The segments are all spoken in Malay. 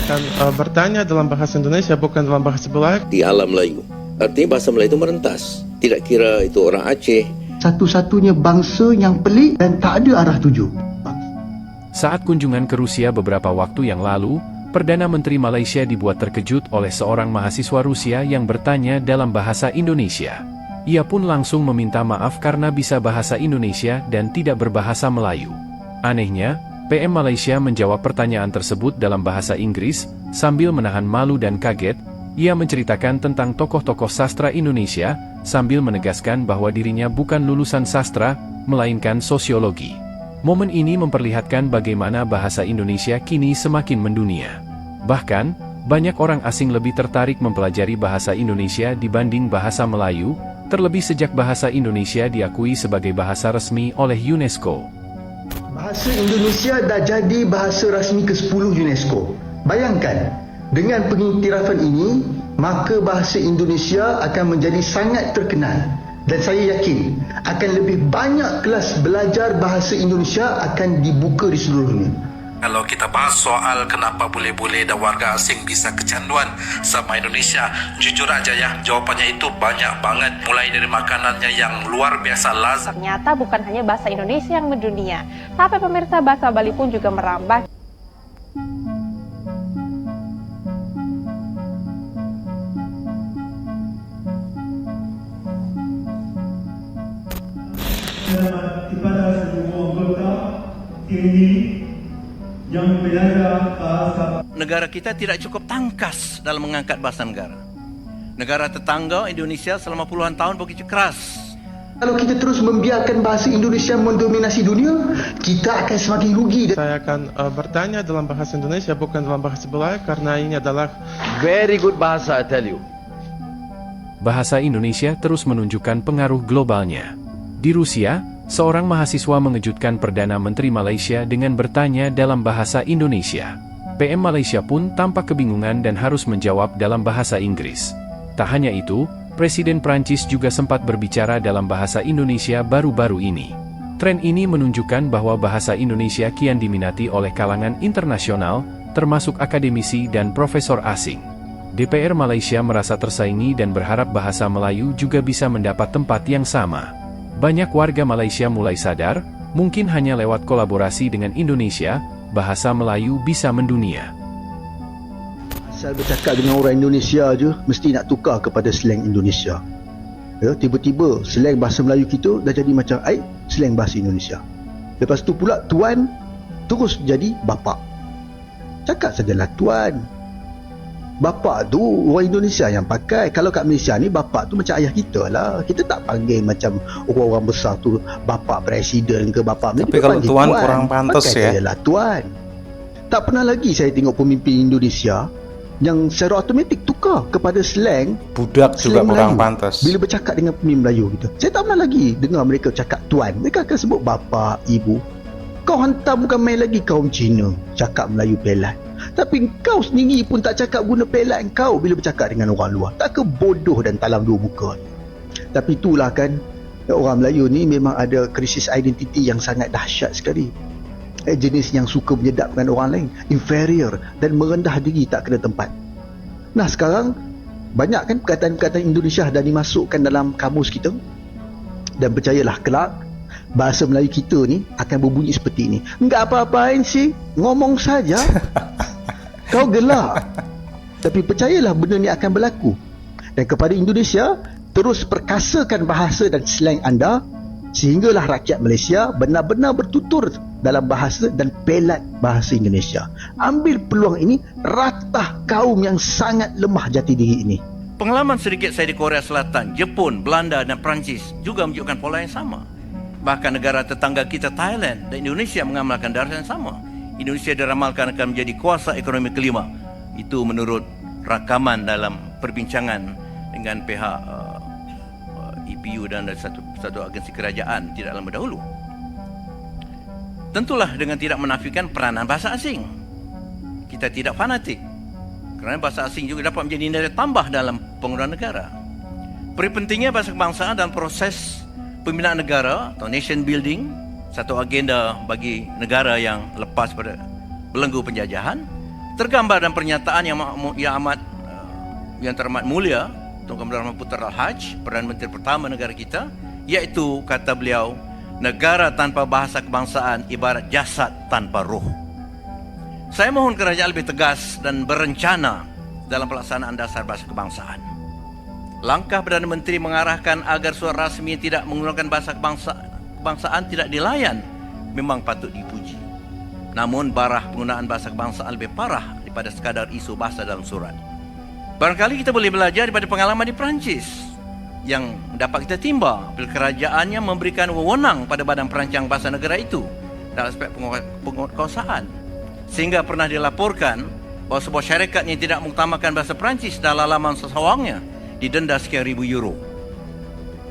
akan bertanya dalam bahasa Indonesia, bukan dalam bahasa Belanda. Di alam Melayu. Artinya bahasa Melayu itu merentas. Tidak kira itu orang Aceh. Satu-satunya bangsa yang pelik dan tak ada arah tuju. Saat kunjungan ke Rusia beberapa waktu yang lalu, Perdana Menteri Malaysia dibuat terkejut oleh seorang mahasiswa Rusia yang bertanya dalam bahasa Indonesia. Ia pun langsung meminta maaf karena bisa bahasa Indonesia dan tidak berbahasa Melayu. Anehnya, PM Malaysia menjawab pertanyaan tersebut dalam bahasa Inggris, sambil menahan malu dan kaget. Ia menceritakan tentang tokoh-tokoh sastra Indonesia, sambil menegaskan bahwa dirinya bukan lulusan sastra, melainkan sosiologi. Momen ini memperlihatkan bagaimana bahasa Indonesia kini semakin mendunia. Bahkan, banyak orang asing lebih tertarik mempelajari bahasa Indonesia dibanding bahasa Melayu, terlebih sejak bahasa Indonesia diakui sebagai bahasa resmi oleh UNESCO. Bahasa Indonesia dah jadi bahasa rasmi ke-10 UNESCO. Bayangkan, dengan pengiktirafan ini, maka bahasa Indonesia akan menjadi sangat terkenal. Dan saya yakin, akan lebih banyak kelas belajar bahasa Indonesia akan dibuka di seluruh dunia. Kalau kita bahas soal kenapa bule-bule dan warga asing bisa kecanduan sama Indonesia, jujur aja ya, jawabannya itu banyak banget. Mulai dari makanannya yang luar biasa lazat. Ternyata bukan hanya bahasa Indonesia yang mendunia, tapi pemirsa bahasa Bali pun juga merambah. Kepada seluruh anggota TNI yang belajar bahasa. Negara kita tidak cukup tangkas dalam mengangkat bahasa negara. Negara tetangga Indonesia selama puluhan tahun begitu keras. Kalau kita terus membiarkan bahasa Indonesia mendominasi dunia, kita akan semakin rugi. Saya akan bertanya dalam bahasa Indonesia, bukan dalam bahasa Belanda, karena ini adalah Very good bahasa, I tell you. Bahasa Indonesia terus menunjukkan pengaruh globalnya. Di Rusia, seorang mahasiswa mengejutkan Perdana Menteri Malaysia dengan bertanya dalam bahasa Indonesia. PM Malaysia pun tampak kebingungan dan harus menjawab dalam bahasa Inggris. Tak hanya itu, Presiden Prancis juga sempat berbicara dalam bahasa Indonesia baru-baru ini. Tren ini menunjukkan bahwa bahasa Indonesia kian diminati oleh kalangan internasional, termasuk akademisi dan profesor asing. DPR Malaysia merasa tersaingi dan berharap bahasa Melayu juga bisa mendapat tempat yang sama. Banyak warga Malaysia mulai sadar, mungkin hanya lewat kolaborasi dengan Indonesia, bahasa Melayu bisa mendunia. Asal bercakap dengan orang Indonesia je, mesti nak tukar kepada slang Indonesia. Ya, tiba-tiba slang bahasa Melayu kita dah jadi macam slang bahasa Indonesia. Lepas tu pula tuan terus jadi bapa. Cakap sajalah tuan. Bapa tu orang Indonesia yang pakai. Kalau kat Malaysia ni bapa tu macam ayah kita lah. Kita tak panggil macam orang-orang besar tu bapa presiden ke bapa. Tapi kalau tuan kurang pantas ya. Pakai sajalah tuan. Tak pernah lagi saya tengok pemimpin Indonesia yang secara automatik tukar kepada slang budak juga kurang Melayu pantas bila bercakap dengan pemimpin Melayu kita. Saya tak pernah lagi dengar mereka cakap tuan. Mereka akan sebut bapa, ibu. Kau hantar bukan main lagi kaum Cina cakap Melayu pelat. Tapi kau sendiri pun tak cakap guna pelat kau bila bercakap dengan orang luar. Tak ke bodoh dan talam dua muka. Tapi itulah kan, orang Melayu ni memang ada krisis identiti yang sangat dahsyat sekali. Jenis yang suka menyedapkan orang lain, inferior dan merendah diri tak kena tempat. Nah sekarang banyak kan perkataan-perkataan Indonesia dah dimasukkan dalam kamus kita. Dan percayalah kelak bahasa Melayu kita ni akan berbunyi seperti ini. Enggak apa-apain sih, ngomong saja. Kau gelak. Tapi percayalah benda ni akan berlaku. Dan kepada Indonesia, terus perkasakan bahasa dan slang anda sehinggalah rakyat Malaysia benar-benar bertutur dalam bahasa dan pelat bahasa Indonesia. Ambil peluang ini, ratah kaum yang sangat lemah jati diri ini. Pengalaman sedikit saya di Korea Selatan, Jepun, Belanda dan Perancis juga menunjukkan pola yang sama. Bahkan negara tetangga kita Thailand dan Indonesia mengamalkan darah yang sama. Indonesia diramalkan akan menjadi kuasa ekonomi kelima. Itu menurut rakaman dalam perbincangan dengan pihak EPU dan satu agensi kerajaan tidak lama dahulu. Tentulah dengan tidak menafikan peranan bahasa asing. Kita tidak fanatik. Kerana bahasa asing juga dapat menjadi nilai tambah dalam pengurusan negara. Peri pentingnya bahasa kebangsaan dalam proses pembinaan negara atau nation building, satu agenda bagi negara yang lepas pada belenggu penjajahan, tergambar dalam pernyataan yang teramat mulia Tun Kamil Rahman Putra Al-Haj, Perdana Menteri pertama negara kita, iaitu kata beliau, negara tanpa bahasa kebangsaan ibarat jasad tanpa roh. Saya mohon kerajaan lebih tegas dan berencana dalam pelaksanaan dasar bahasa kebangsaan. Langkah Perdana Menteri mengarahkan agar suara rasmi tidak menggunakan bahasa kebangsaan tidak dilayan memang patut dipuji. Namun barah penggunaan bahasa kebangsaan lebih parah daripada sekadar isu bahasa dalam surat. Barangkali kita boleh belajar daripada pengalaman di Perancis yang dapat kita timba bila kerajaannya memberikan wewenang pada badan perancang bahasa negara itu dalam aspek penguasaan. Sehingga pernah dilaporkan bahawa sebuah syarikat yang tidak mengutamakan bahasa Perancis dalam laman sesawangnya didenda sekian ribu euro.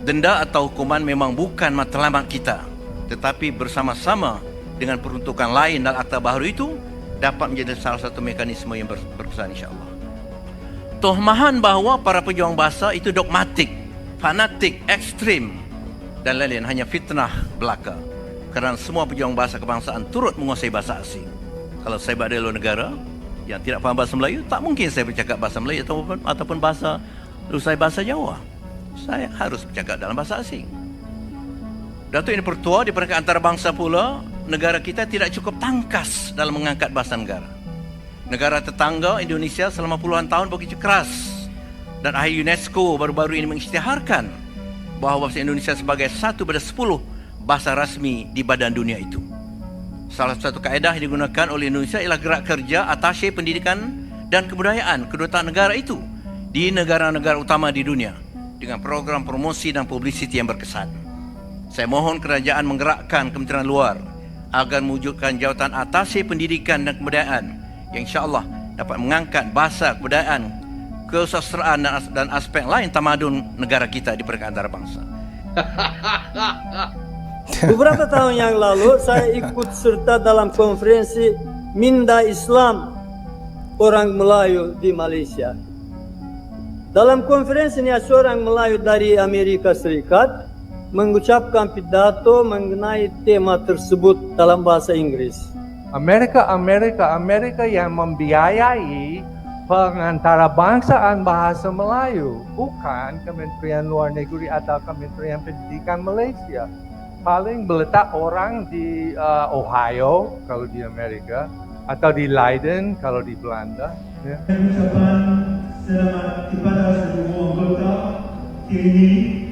Denda atau hukuman memang bukan matlamat kita, tetapi bersama-sama dengan peruntukan lain dalam akta baharu itu dapat menjadi salah satu mekanisme yang berkesan insya-Allah. Tohmahan bahawa para pejuang bahasa itu dogmatik, fanatik, ekstrim dan lain-lain hanya fitnah belaka. Kerana semua pejuang bahasa kebangsaan turut menguasai bahasa asing. Kalau saya berada di luar negara yang tidak faham bahasa Melayu, tak mungkin saya bercakap bahasa Melayu ataupun bahasa bahasa Jawa. Saya harus bercakap dalam bahasa asing. Datuk ini Pertua di peringkat antarabangsa pula, negara kita tidak cukup tangkas dalam mengangkat bahasa negara. Negara tetangga Indonesia selama puluhan tahun begitu keras, dan ahli UNESCO baru-baru ini mengisytiharkan bahawa bahasa Indonesia sebagai 1/10 bahasa rasmi di badan dunia itu. Salah satu kaedah yang digunakan oleh Indonesia ialah gerak kerja atashe pendidikan dan kebudayaan kedutaan negara itu di negara-negara utama di dunia dengan program promosi dan publiciti yang berkesan. Saya mohon kerajaan menggerakkan Kementerian Luar agar mewujudkan jawatan atashe pendidikan dan kebudayaan yang insya-Allah dapat mengangkat bahasa, kebudayaan, kesusastraan dan aspek lain tamadun negara kita di peringkat antarabangsa. Beberapa tahun yang lalu saya ikut serta dalam konferensi Minda Islam orang Melayu di Malaysia. Dalam konferensi ini seorang Melayu dari Amerika Serikat mengucapkan pidato mengenai tema tersebut dalam bahasa Inggris. Amerika yang membiayai pengantarabangsa bahasa Melayu, bukan Kementerian Luar Negeri atau Kementerian Pendidikan Malaysia. Paling meletak orang di Ohio kalau di Amerika, atau di Leiden kalau di Belanda. Ya. Ucapan selamat kepada semua anggota TNI.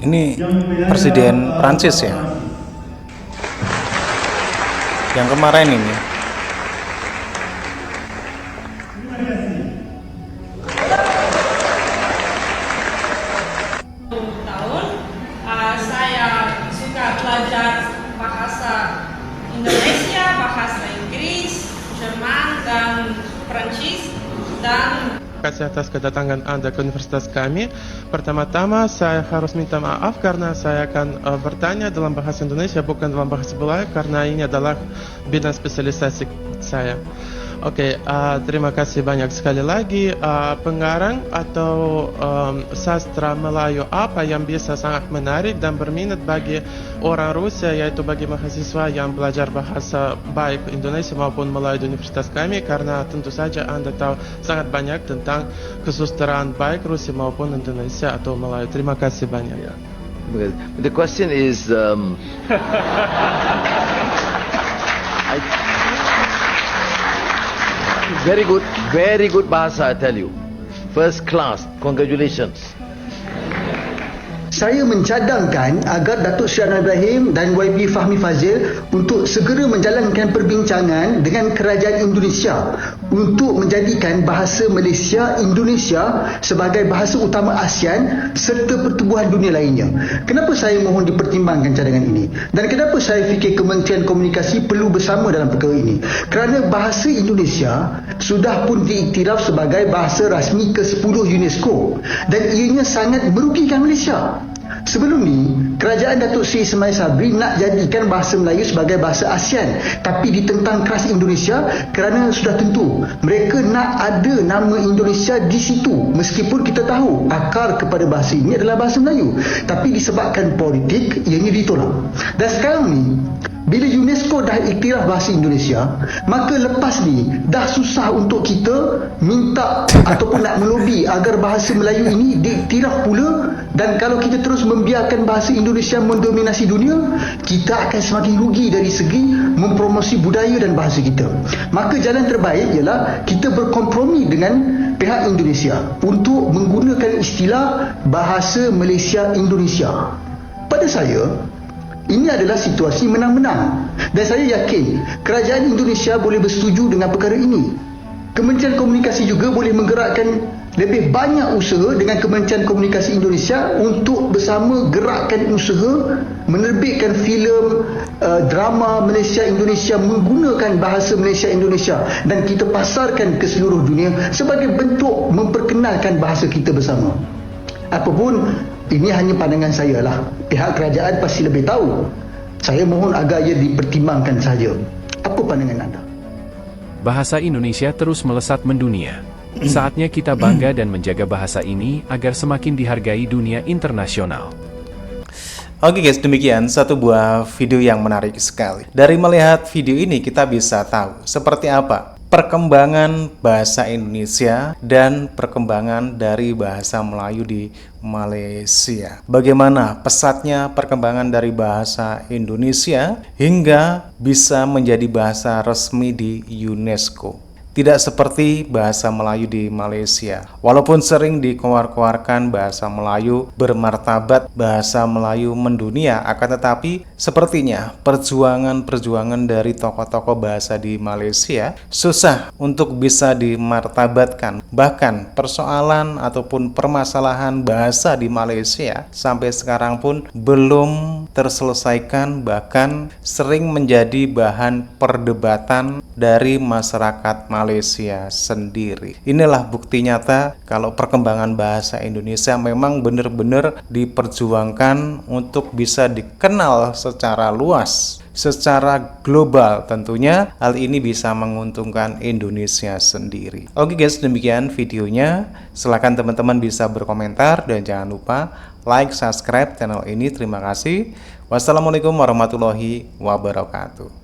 Ini Presiden Prancis ya? Yang kemarin ini. Saya suka belajar bahasa Indonesia, bahasa Inggris, Jerman, dan Perancis, dan Terima kasih atas kedatangan Anda ke universitas kami. Pertama-tama saya harus minta maaf karena saya akan bertanya dalam bahasa Indonesia bukan dalam bahasa Melayu karena ini adalah bidang spesialisasi saya. Oke, terima kasih banyak sekali lagi. Pengarang atau sastra Melayu apa yang bisa sangat menarik dan berminat bagi orang Rusia, yaitu bagi mahasiswa yang belajar bahasa baik Indonesia maupun Melayu di universitas kami, karena tentu saja Anda tahu sangat banyak tentang kesusastraan baik Rusia maupun Indonesia atau Melayu. Terima kasih banyak. The question is very good bahasa, I tell you. First class, congratulations. Saya mencadangkan agar Datuk Seri Anwar Ibrahim dan YB Fahmi Fazil untuk segera menjalankan perbincangan dengan kerajaan Indonesia untuk menjadikan bahasa Malaysia Indonesia sebagai bahasa utama ASEAN serta pertubuhan dunia lainnya. Kenapa saya mohon dipertimbangkan cadangan ini? Dan kenapa saya fikir Kementerian Komunikasi perlu bersama dalam perkara ini? Kerana bahasa Indonesia sudah pun diiktiraf sebagai bahasa rasmi ke-10 UNESCO dan ianya sangat merugikan Malaysia. Sebelum ni, kerajaan Datuk Seri Ismail Sabri nak jadikan bahasa Melayu sebagai bahasa ASEAN, tapi ditentang keras Indonesia kerana sudah tentu mereka nak ada nama Indonesia di situ, meskipun kita tahu akar kepada bahasa ini adalah bahasa Melayu, tapi disebabkan politik ianya ditolak. Dan sekarang ni bila UNESCO kalau dah iktiraf bahasa Indonesia, maka lepas ni dah susah untuk kita minta ataupun nak melobi agar bahasa Melayu ini diiktiraf pula. Dan kalau kita terus membiarkan bahasa Indonesia mendominasi dunia, kita akan semakin rugi dari segi mempromosi budaya dan bahasa kita. Maka jalan terbaik ialah kita berkompromi dengan pihak Indonesia untuk menggunakan istilah bahasa Malaysia Indonesia. Pada saya, ini adalah situasi menang-menang, dan saya yakin kerajaan Indonesia boleh bersetuju dengan perkara ini. Kementerian Komunikasi juga boleh menggerakkan lebih banyak usaha dengan Kementerian Komunikasi Indonesia untuk bersama gerakkan usaha menerbitkan filem drama Malaysia Indonesia menggunakan bahasa Malaysia Indonesia, dan kita pasarkan ke seluruh dunia sebagai bentuk memperkenalkan bahasa kita bersama. Apapun, ini hanya pandangan saya lah. Pihak kerajaan pasti lebih tahu. Saya mohon agar ia dipertimbangkan saja. Apa pandangan anda? Bahasa Indonesia terus melesat mendunia. Saatnya kita bangga dan menjaga bahasa ini agar semakin dihargai dunia internasional. Oke guys, demikian satu buah video yang menarik sekali. Dari melihat video ini kita bisa tahu seperti apa perkembangan bahasa Indonesia dan perkembangan dari bahasa Melayu di Malaysia. Bagaimana pesatnya perkembangan dari bahasa Indonesia hingga bisa menjadi bahasa resmi di UNESCO. Tidak seperti bahasa Melayu di Malaysia. Walaupun sering dikoar-koarkan bahasa Melayu bermartabat, bahasa Melayu mendunia, akan tetapi sepertinya perjuangan-perjuangan dari tokoh-tokoh bahasa di Malaysia susah untuk bisa dimartabatkan. Bahkan persoalan ataupun permasalahan bahasa di Malaysia sampai sekarang pun belum terselesaikan, bahkan sering menjadi bahan perdebatan dari masyarakat Malaysia sendiri. Inilah bukti nyata kalau perkembangan bahasa Indonesia memang benar-benar diperjuangkan untuk bisa dikenal secara luas, secara global. Tentunya hal ini bisa menguntungkan Indonesia sendiri. Oke guys, demikian videonya. Silakan teman-teman bisa berkomentar dan jangan lupa like, subscribe channel ini. Terima kasih. Wassalamualaikum warahmatullahi wabarakatuh.